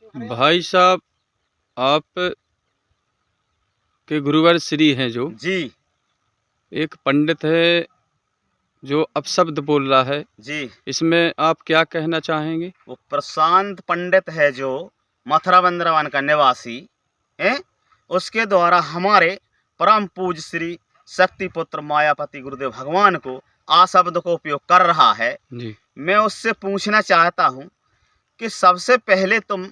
भाई साहब, आप के गुरुवर श्री हैं जो जी एक पंडित है जो अपशब्द बोल रहा है, जी। इसमें आप क्या कहना चाहेंगे? वो प्रशांत पंडित है जो मथुरा वृंदावन का निवासी है, उसके द्वारा हमारे परम पूज्य श्री शक्ति पुत्र मायापति गुरुदेव भगवान को आशब्द को उपयोग कर रहा है। जी। मैं उससे पूछना चाहता हूँ कि सबसे पहले तुम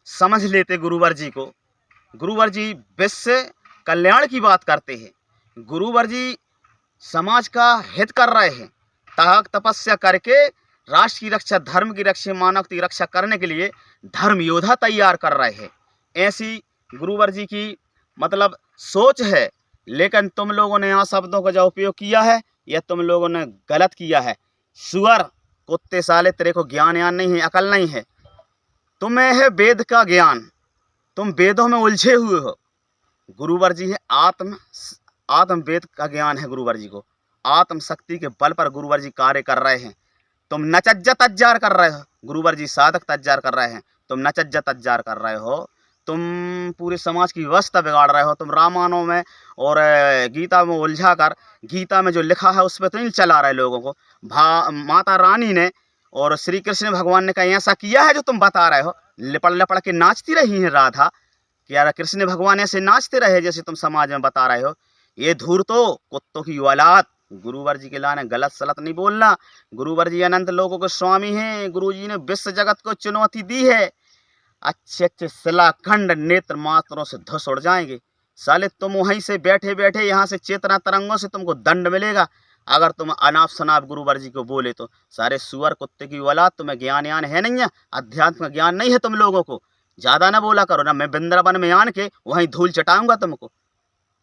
समझ लेते गुरुवर जी को। गुरुवर जी विश्व कल्याण की बात करते हैं। गुरुवर जी समाज का हित कर रहे हैं। तप तपस्या करके राष्ट्र की रक्षा, धर्म की रक्षा, मानवता की रक्षा करने के लिए धर्म योद्धा तैयार कर रहे हैं। ऐसी गुरुवर जी की मतलब सोच है। लेकिन तुम लोगों ने यहाँ शब्दों का जो उपयोग किया है, यह तुम लोगों ने गलत किया है। सुअर कुत्ते साले, तेरे को ज्ञान यान नहीं है, अकल नहीं है। तुम्हें है वेद का ज्ञान, तुम वेदों में उलझे हुए हो। गुरुवर जी है आत्म वेद का ज्ञान है गुरुवर जी को। आत्म शक्ति के बल पर गुरुवर जी कार्य कर रहे हैं। तुम नचज्जा तज्जार कर रहे हो, गुरुवर जी साधक तज्जार कर रहे हैं। तुम नचज्जा तज्जार कर रहे हो, तुम पूरे समाज की व्यवस्था बिगाड़ रहे हो। तुम रामायणों में और गीता में उलझा कर, गीता में जो लिखा है उस पर तो नहीं चला रहे लोगों को। माता रानी ने और श्री कृष्ण भगवान ने कहीं ऐसा किया है जो तुम बता रहे हो? लिपड़ लिपड़ के नाचती रही है राधा, कि यार कृष्ण भगवान ऐसे नाचते रहे जैसे तुम समाज में बता रहे हो? ये धूर तो कुत्तों की औलाद। गुरुवर जी के लाने गलत सलत नहीं बोलना। गुरुवर जी अनंत लोगों के स्वामी हैं। गुरु जी ने विश्व जगत को चुनौती दी है। अच्छे अच्छे शिलाखंड नेत्र मात्रों से धस उड़ जाएंगे साले। तुम वहीं से बैठे बैठे यहाँ से चेतना तरंगों से तुमको दंड मिलेगा अगर तुम अनाप शनाप गुरुवर जी को बोले तो। सारे सुअर कुत्ते की औलाद, तुम्हें ज्ञान यान है नहीं है, अध्यात्म ज्ञान नहीं है तुम लोगों को। ज्यादा ना बोला करो ना, मैं वृंदावन में आन के वहीं धूल चटाऊंगा तुमको।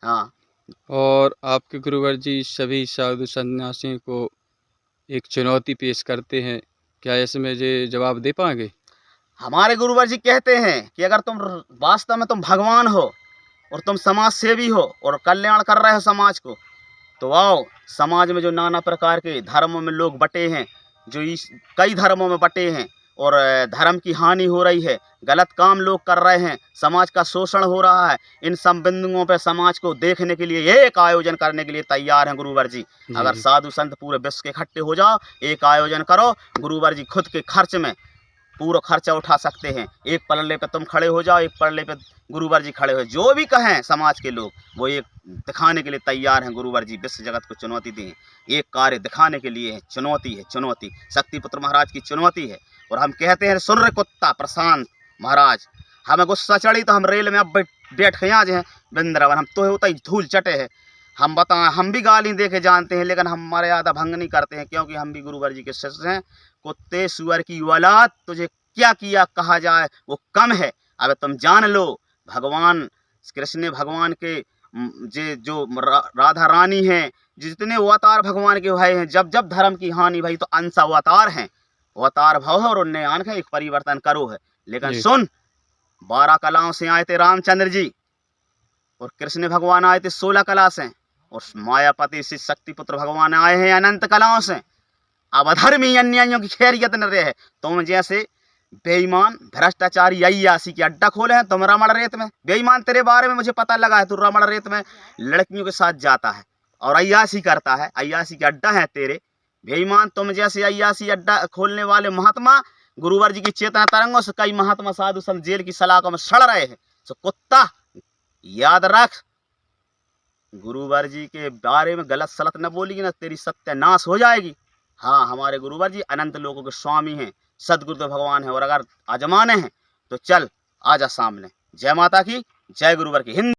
हाँ। और आपके गुरुवर जी सभी साधु सन्यासियों को एक चुनौती पेश करते हैं, क्या इसमें जे जवाब दे पाएंगे? हमारे गुरुवर जी कहते हैं कि अगर तुम वास्तव में तुम भगवान हो और तुम समाज सेवी हो और कल्याण कर रहे हो समाज को, तो आओ। समाज में जो नाना प्रकार के धर्मों में लोग बटे हैं, जो इस कई धर्मों में बटे हैं और धर्म की हानि हो रही है, गलत काम लोग कर रहे हैं, समाज का शोषण हो रहा है, इन सब बिंदुओं पे समाज को देखने के लिए एक आयोजन करने के लिए तैयार हैं गुरुवर जी। अगर साधु संत पूरे विश्व के इकट्ठे हो जाओ, एक आयोजन करो, गुरुवर जी खुद के खर्च में पूरा खर्चा उठा सकते हैं। एक पल्ले पे तुम खड़े हो जाओ, एक पल्ले पे गुरुवर जी खड़े हो। जो भी कहें समाज के लोग, वो एक दिखाने के लिए तैयार हैं। गुरुवर जी विश्व जगत को चुनौती दी है, एक कार्य दिखाने के लिए है। चुनौती है, चुनौती शक्तिपुत्र महाराज की चुनौती है। और हम कहते हैं सुन रे कुत्ता प्रशांत महाराज, हमें गुस्सा चढ़ी तो हम रेल में अब बैठ के आज हैं वृंदावन, हम तो होता ही धूल चटे हैं। हम बताएं, हम भी गाली दे के जानते हैं, लेकिन हम मर्यादा भंग नहीं करते हैं, क्योंकि हम भी गुरुवर जी के शिष्य हैं। कुत्ते सुअर की औलाद, तुझे क्या किया कहा जाए वो कम है। अब तुम जान लो, भगवान कृष्ण भगवान के जो राधा रानी हैं, जितने अवतार भगवान के भाई हैं, जब जब धर्म की हानि भाई तो अंश अवतार हैं, अवतार भाव है और उनने आन का एक परिवर्तन करो है। लेकिन सुन, 12 कलाओं से आए थे रामचंद्र जी और कृष्ण भगवान आए थे 16 कला से, और मायापति से शक्तिपुत्र भगवान आए हैं अनंत कलाओं से। अब अधर्मी अन्यायियों की खैरियत न रहे। तुम जैसे बेईमान भ्रष्टाचारी अय्यासी की अड्डा खोले हैं तुम रमण रेत में। बेईमान, तेरे बारे में मुझे पता लगा है, तू रमण रेत में लड़कियों के साथ जाता है और अय्यासी करता है। अय्यासी के अड्डा है तेरे। बेईमान, तुम जैसे अय्यासी अड्डा खोलने वाले महात्मा गुरुवर जी की चेतना तरंगों से कई महात्मा साधु संत जेल की सलाखों में सड़ रहे हैं। तो कुत्ता याद रख, गुरुवर जी के बारे में गलत सलत न बोली ना, तेरी सत्यानाश हो जाएगी। हाँ, हमारे गुरुवर जी अनंत लोगों के स्वामी हैं, सदगुरुदेव भगवान हैं, और अगर आजमाने हैं तो चल आजा सामने। जय माता की, जय गुरुवर की। हिंद।